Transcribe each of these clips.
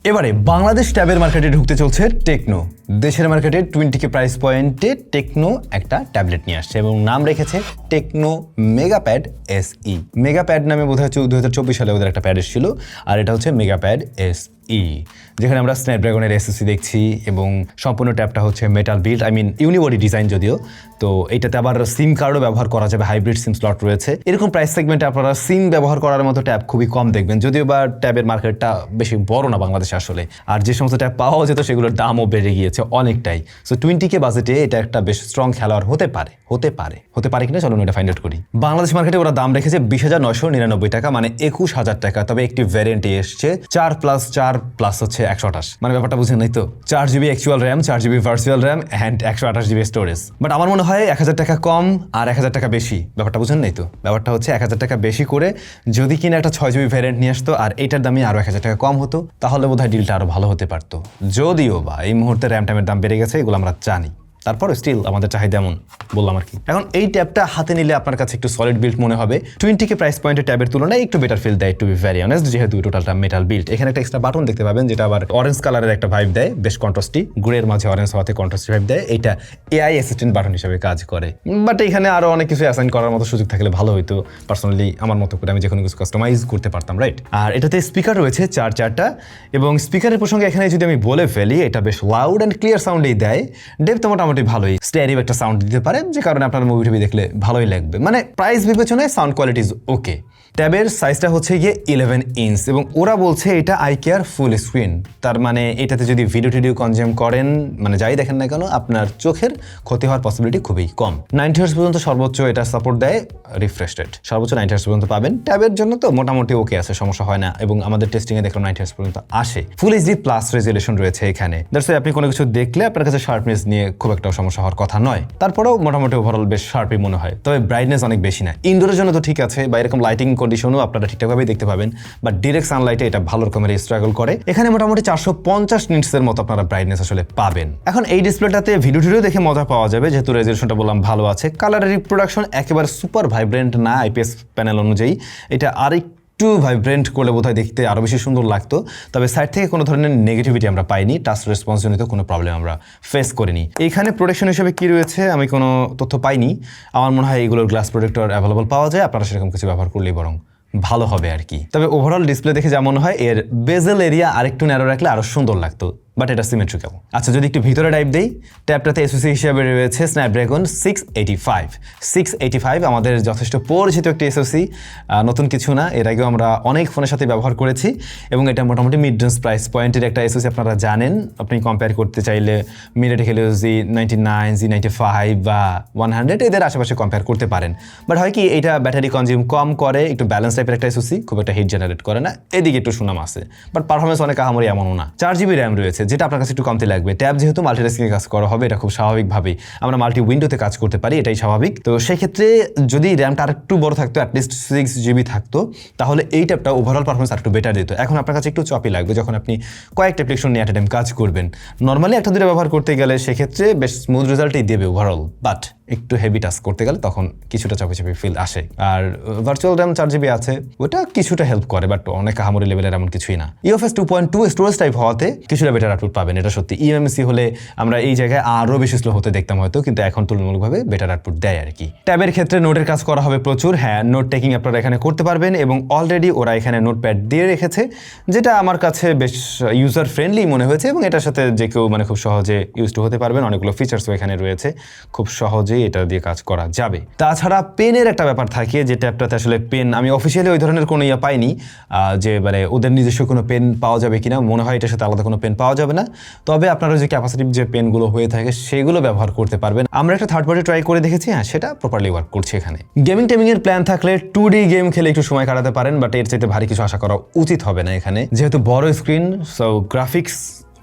এবারে বাংলাদেশ ট্যাবের মার্কেটে ঢুকতে চলছে টেকনো। দেশের মার্কেটে 20K প্রাইস পয়েন্টে টেকনো একটা ট্যাবলেট নিয়ে আসছে এবং নাম রেখেছে টেকনো মেগাপ্যাড SE। মেগাপ্যাড নামে বোধহয় 2024 সালে ওদের একটা প্যাড এসেছিল, আর এটা হচ্ছে মেগাপ্যাড SE, যেখানে আমরা স্ন্যাপড্রাগনের SoC দেখছি এবং সম্পূর্ণ ট্যাবটা হচ্ছে মেটাল বিল্ড, ইউনিবডি ডিজাইন যদিও। তো এইটাতে আবার সিম কার্ডও ব্যবহার করা যাবে, হাইব্রিড সিম স্লট রয়েছে। এরকম প্রাইস সেগমেন্টে আপনারা সিম ব্যবহার করার মতো ট্যাব খুবই কম দেখবেন, যদিও বা ট্যাবের মার্কেটটা বেশি বড় না বাংলাদেশে আসলে। আর যে সমস্ত ট্যাব পাওয়া যেত সেগুলোর দামও বেড়ে গিয়েছে অনেকটাই। সো 20K বাজেটে এটা একটা বেশ স্ট্রং খেলোয়াড় হতে পারে কিনা চলুন এটা ফাইন্ড আউট করি। বাংলাদেশ মার্কেটে ওরা দাম রেখেছে 20,999 টাকা, মানে 21,000 টাকা। তবে একটি ভ্যারিয়েন্টে এসছে 4+4+ হচ্ছে 128, মানে ব্যাপারটা বুঝেন নাই তো, 4GB actual RAM, 4GB virtual RAM and 128GB storage. But আমার মনে হয় 1,000 টাকা কম আর 1,000 টাকা বেশি, ব্যাপারটা বুঝেন নাই তো। ব্যাপারটা হচ্ছে 1,000 টাকা বেশি করে যদি কিনা একটা 6GB ভ্যারিয়েন্ট নিয়ে আসতো আর এইটার দামই আরো 1,000 টাকা কম হতো, তাহলে বোধহয় ডিলটা আরো ভালো হতে পারতো। যদিও বা এই মুহূর্তে র্যাম ট্যামের দাম বেড়ে গেছে, এগুলো আমরা জানি, তারপর স্টিল আমাদের চাহিদা এমন বললাম আর কি। এখন এই ট্যাবটা হাতে নিলে আপনার কাছে একটু সলিড বিল্ড মনে হবে। 20K প্রাইস পয়েন্টের ট্যাবের তুলনায় একটু বেটার ফিল দেয়, টু বি ভেরি অনেস্ট, যেহেতু টোটালটা মেটাল বিল্ড। এখানে একটা এক্সট্রা বাটন দেখতে পাবেন যেটা আবার অরেঞ্জ কালারের একটা ভাইব দেয়, বেশ কন্ট্রাস্টি, গ্রের মাঝে অরেঞ্জ হওয়াতে কন্ট্রাস্টি ভাইব দেয়। এটা AI অ্যাসিস্ট্যান্ট বাটন হিসেবে কাজ করে, বাট এখানে আরো অনেক কিছু অ্যাসাইন করার মতো সুযোগ থাকলে ভালো হইতো। পার্সোনালি আমার মতো করে আমি যে কোনো কিছু কাস্টমাইজ করতে পারতাম, রাইট। আর এটাতে স্পিকার রয়েছে চারটা, এবং স্পিকারের প্রসঙ্গে এখানে যদি আমি বলে ফেলি, এটা বেশ লাউড অ্যান্ড ক্লিয়ার সাউন্ডেই দেয়। ডেপথ মোটামুটি ভালোই, স্টেরিও একটা সাউন্ড দিতে পারে, যে কারণে আপনার মুভি টুভি দেখলে ভালোই লাগবে। মানে প্রাইস বিবেচনায় সাউন্ড কোয়ালিটি ইজ ওকে। ট্যাবের সাইজটা হচ্ছে গিয়ে 11 ইঞ্চ এবং ওরা বলছে এটা আইকেয়ার ফুল স্ক্রিন। তার মানে এটাতে যদি ভিডিও টিডিও কনজিউম করেন, মানে যাই দেখেন না কেন, আপনার চোখের ক্ষতি হওয়ার পসিবিলিটি খুবই কম। 90 হার্টজ পর্যন্ত সর্বোচ্চ এটা সাপোর্ট দেয়, রিফ্রেশ রেট সর্বোচ্চ 90 হার্টজ পর্যন্ত পাবেন। ট্যাবের জন্য তো মোটামুটি ওকে আছে, সমস্যা হয় না, এবং আমাদের টেস্টিংয়ে দেখলাম 90 হার্টজ পর্যন্ত আসে। ফুল এইচডি প্লাস রেজুলেশন রয়েছে এখানে, দ্যাটস ওয়াই আপনি কোনো কিছু দেখলে আপনার কাছে শার্পনেস নিয়ে খুব একটা সমস্যা হওয়ার কথা নয়। তারপরেও মোটামুটি ওভারঅল বেশ শার্পই মনে হয়, তবে ব্রাইটনেস অনেক বেশি না। ইনডোরের জন্য তো ঠিক আছে, বা এরকম লাইটিং কন্ডিশনও আপনারা ঠিকঠাকভাবেই দেখতে পাবেন, বাট ডিরেক্ট সানলাইটে এটা ভালো রকমের স্ট্রাগল করে। এখানে মোটামুটি 450 নিটসের মতো আপনারা ব্রাইটনেস আসলে পাবেন। এখন এই ডিসপ্লেটাতে ভিডিও টিডিও দেখে মজা পাওয়া যাবে, যেহেতু রেজুলেশনটা বললাম ভালো আছে। কালারের রিপ্রোডাকশন একেবারে সুপার ভাইব্রেন্ট না, IPS প্যানেল অনুযায়ী এটা একটু ভাইব্রেন্ট করলে বোধহয় দেখতে আরো বেশি সুন্দর লাগতো। তবে সাইড থেকে কোনো ধরনের নেগেটিভিটি আমরা পাইনি, টাচ রেসপন্সজনিত কোনো প্রবলেম আমরা ফেস করিনি। এইখানে প্রোটেকশন হিসেবে কি রয়েছে আমি কোনো তথ্য পাইনি। আমার মনে হয় এগুলোর গ্লাস প্রোটেক্টর অ্যাভেলেবল পাওয়া যায়, আপনারা সেরকম কিছু ব্যবহার করলেই বরং ভালো হবে আর কি। তবে ওভারঅল ডিসপ্লে দেখে যেমন হয়, এর বেজেল এরিয়া আরেকটু ন্যারো রাখলে আরো সুন্দর লাগতো, বাট এটা সিমেট্রিক্যাল। আচ্ছা, যদি একটু ভিতরে টাইপ দেই, ট্যাবটাতে SoC হিসেবে রয়েছে স্ন্যাপড্রাগন 685 আমাদের যথেষ্ট পরিচিত একটি SoC, নতুন কিছু না, এর আগেও আমরা অনেক ফোনের সাথে ব্যবহার করেছি, এবং এটা মোটামুটি মিড রেঞ্জ প্রাইস পয়েন্টের একটা SoC। আপনারা জানেন, আপনি কম্পেয়ার করতে চাইলে মিডিয়াটেক হেলিও Z99, Z95 বা 100 এদের আশেপাশে কম্পেয়ার করতে পারেন। বাট হয় কি, এটা ব্যাটারি কনজিউম কম করে, একটু ব্যালেন্স টাইপের একটা SoC, খুব একটা হিট জেনারেট করে না, এদিকে একটু সুনাম আছে। বাট পারফরমেন্স অনেক আহামরি এমনও না। 4GB র্যাম রয়েছে, যেটা আপনার কাছে একটু কমতে লাগবে। ট্যাব যেহেতু মাল্টিটাস্কিং কাজ করা হবে, এটা খুব স্বাভাবিকভাবেই আমরা মাল্টি উইন্ডোতে কাজ করতে পারি, এটাই স্বাভাবিক। তো সেই ক্ষেত্রে যদি র্যামটা আরেকটু বড় থাকতো, অ্যাটলিস্ট 6GB থাকতো, তাহলে এই ট্যাবটা ওভারঅল পারফরমেন্স আরেকটু বেটার দিত। এখন আপনার কাছে একটু চপি লাগবে যখন আপনি কয়েকটা অ্যাপ্লিকেশন নিয়ে একটা টাইম কাজ করবেন। নর্মালি একটা দুটো ব্যবহার করতে গেলে সেক্ষেত্রে বেশ স্মুথ রেজাল্টই দেবে ওভারঅল, বাট একটু হেভি টাস্ক করতে গেলে তখন কিছুটা চাপি ফিল আসে। আর ভার্চুয়াল র্যাম 4GB আছে, ওটা কিছুটা হেল্প করে, বাট অনেক আহামরি লেভেলের এমন কিছুই না। UFS 2.2 স্টোরেজ টাইপ হওয়াতে কিছুটা বেটার আউটপুট পাবেন, এটা সত্যি। eMMC হলে আমরা এই জায়গায় আরো বেশি স্লো হতে দেখতাম হয়তো, কিন্তু এখন তুলনামূলকভাবে বেটার আউটপুট দেয় আর কি। ট্যাবের ক্ষেত্রে নোটের কাজ করা হবে প্রচুর, হ্যাঁ, নোট টেকিং আপনারা এখানে করতে পারবেন, এবং অলরেডি ওরা এখানে নোটপ্যাড দিয়ে রেখেছে, যেটা আমার কাছে বেশ ইউজার ফ্রেন্ডলি মনে হয়েছে, এবং এটার সাথে যে কেউ মানে খুব সহজে ইউজ টু হতে পারবেন। অনেকগুলো ফিচার্সও এখানে রয়েছে, খুব সহজেই এটা দিয়ে কাজ করা যাবে। তাছাড়া পেনের একটা ব্যাপার থাকে, যে ট্যাবটাতে আসলে পেন আমি অফিসিয়ালি ওই ধরনের কোনো পাইনি, যে মানে ওদের নিজস্ব কোনো পেন পাওয়া যাবে কিনা, মনে হয় এটার সাথে আলাদা কোনো পেন পাওয়া যাবে না। তবে আপনারা যে ক্যাপাসিটিভ যে পেনগুলো হয়ে থাকে সেগুলো ব্যবহার করতে পারবেন। আমরা একটা থার্ড পার্টি ট্রাই করে দেখেছি, হ্যাঁ, সেটা প্রপারলি ওয়ার্ক করছে এখানে। গেমিং টেমিং এর প্ল্যান থাকলে 2D গেম খেলে একটু সময় কাটাতে পারেন, বাট এর চাইতে ভারী কিছু আশা করা উচিত হবে না এখানে, যেহেতু বড় স্ক্রিন, সো গ্রাফিক্স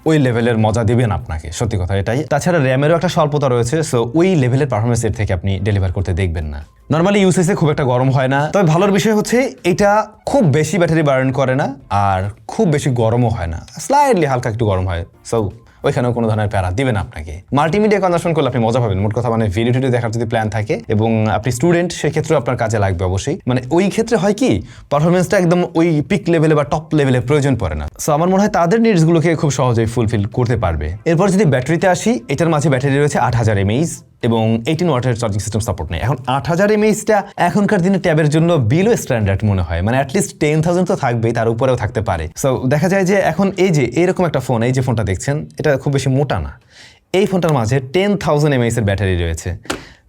ওই লেভেলের মজা দিবেন আপনাকে, সত্যি কথা এটাই। তাছাড়া র্যামেরও একটা স্বল্পতা রয়েছে, সো ওই লেভেলের পারফরমেন্স এর থেকে আপনি ডেলিভার করতে দেখবেন না। নর্মালি ইউসেজে খুব একটা গরম হয় না, তবে ভালোর বিষয় হচ্ছে এটা খুব বেশি ব্যাটারি বার্ন করে না, আর খুব বেশি গরমও হয় না, স্লাইডলি হালকা একটু গরম হয়। সো ওইখানেও কোনো ধরনের প্যারা দিবে না আপনাকে। মাল্টিমিডিয়া কনজাম্পশন করলে আপনি মজা পাবেন, মোট কথা মানে ভিডিও টিডিও দেখার যদি প্ল্যান থাকে এবং আপনি স্টুডেন্ট, সেক্ষেত্রেও আপনার কাজে লাগবে অবশ্যই। মানে ওই ক্ষেত্রে হয় কি, পারফরমেন্সটা একদম ওই পিক লেভেলে বা টপ লেভেলে প্রয়োজন পড়ে না। সো আমার মনে হয় তাদের নিডসগুলোকে খুব সহজেই ফুলফিল করতে পারবে। এরপর যদি ব্যাটারিতে আসি, এটার মাঝে ব্যাটারি রয়েছে 8000 mAh এবং 18 ওয়াটের চার্জিং সিস্টেম সাপোর্ট নেই। এখন 8000 mAhটা এখনকার দিনে ট্যাবের জন্য বিলো স্ট্যান্ডার্ড মনে হয়, মানে অ্যাটলিস্ট 10,000 তো থাকবেই, তার উপরেও থাকতে পারে। সো দেখা যায় যে এখন এই যে এরকম একটা ফোন, এই যে ফোনটা দেখছেন, এটা খুব বেশি মোটা না, এই ফোনটার মাঝে 10,000 mAh এর ব্যাটারি রয়েছে।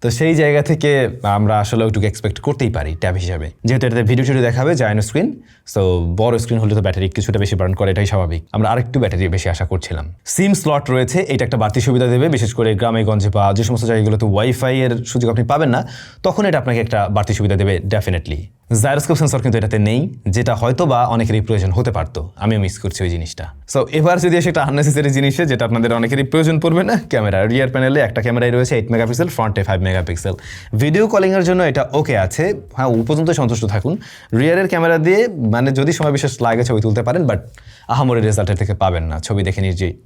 তো সেই জায়গা থেকে আমরা আসলে ওইটুকু এক্সপেক্ট করতেই পারি ট্যাব হিসাবে, যেহেতু এটাতে ভিডিও টিডিও দেখাবে জায়ান্ট স্ক্রিন। সো বড় স্ক্রিন হলে তো ব্যাটারি কিছুটা বেশি বার্ন করে, এটাই স্বাভাবিক। আমরা আরেকটু ব্যাটারি বেশি আশা করছিলাম। সিম স্লট রয়েছে, এটা একটা বাড়তি সুবিধা দেবে, বিশেষ করে গ্রামে গঞ্জে বা যে সমস্ত জায়গাগুলোতে ওয়াইফাই এর সুযোগ আপনি পাবেন না, তখন এটা আপনাকে একটা বাড়তি সুবিধা দেবে ডেফিনেটলি। জাইরোস্কোপ সেন্সর কিন্তু এটাতে নেই, যেটা হয়তো বা অনেকেরই প্রয়োজন হতে পারতো, আমিও মিস করছি ওই জিনিসটা। সো এবার যদি এসে একটা আননেসেসারি জিনিসে, যেটা আপনাদের অনেকেরই প্রয়োজন পড়বে না, ক্যামেরা। রিয়ার প্যানেলে একটা ক্যামেরাই রয়েছে 8 মেগাপিক্সেল, ফ্রন্টে 5 মেগাপিক্সেল। ভিডিও কলিংয়ের জন্য এটা ওকে আছে, হ্যাঁ ও পর্যন্ত সন্তুষ্ট থাকুন। রিয়ারের ক্যামেরা দিয়ে মানে যদি সময় বিশেষ লাগে ছবি তুলতে পারেন, বাট আহামরি রেজাল্টের থেকে পাবেন না, ছবি দেখে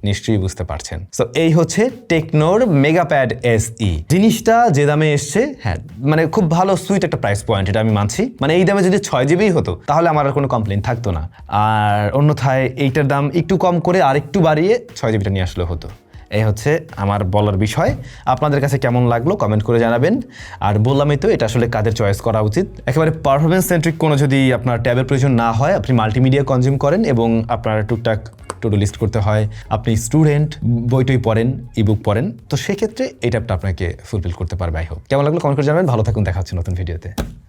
নিশ্চয়ই বুঝতে পারছেন। সো এই হচ্ছে টেকনোর মেগাপ্যাড SE। জিনিসটা যে দামে এসছে, হ্যাঁ মানে খুব ভালো সুইট একটা প্রাইস পয়েন্ট, এটা আমি মানছি। মানে এই দামে যদি 6GB হতো তাহলে আমার আর কোনো কমপ্লেন থাকতো না, আর অন্যথায় এইটার দাম একটু কম করে আর একটু বাড়িয়ে 6GBটা নিয়ে আসলে হতো। এই হচ্ছে আমার বলার বিষয়। আপনাদের কাছে কেমন লাগলো কমেন্ট করে জানাবেন। আর বললামই তো, এটা আসলে কাদের চয়েস করা উচিত। একেবারে পারফরমেন্স সেন্ট্রিক কোনো যদি আপনার ট্যাবের প্রয়োজন না হয়, আপনি মাল্টিমিডিয়া কনজিউম করেন এবং আপনার টুকটাক টু ডু লিস্ট করতে হয়, আপনি স্টুডেন্ট, বইটই পড়েন, ইবুক পড়েন, তো সেক্ষেত্রে এই ট্যাবটা আপনাকে ফুলফিল করতে পারবে। I hope. কেমন লাগলো কমেন্ট করে জানাবেন। ভালো থাকুন, দেখা হচ্ছে নতুন ভিডিওতে।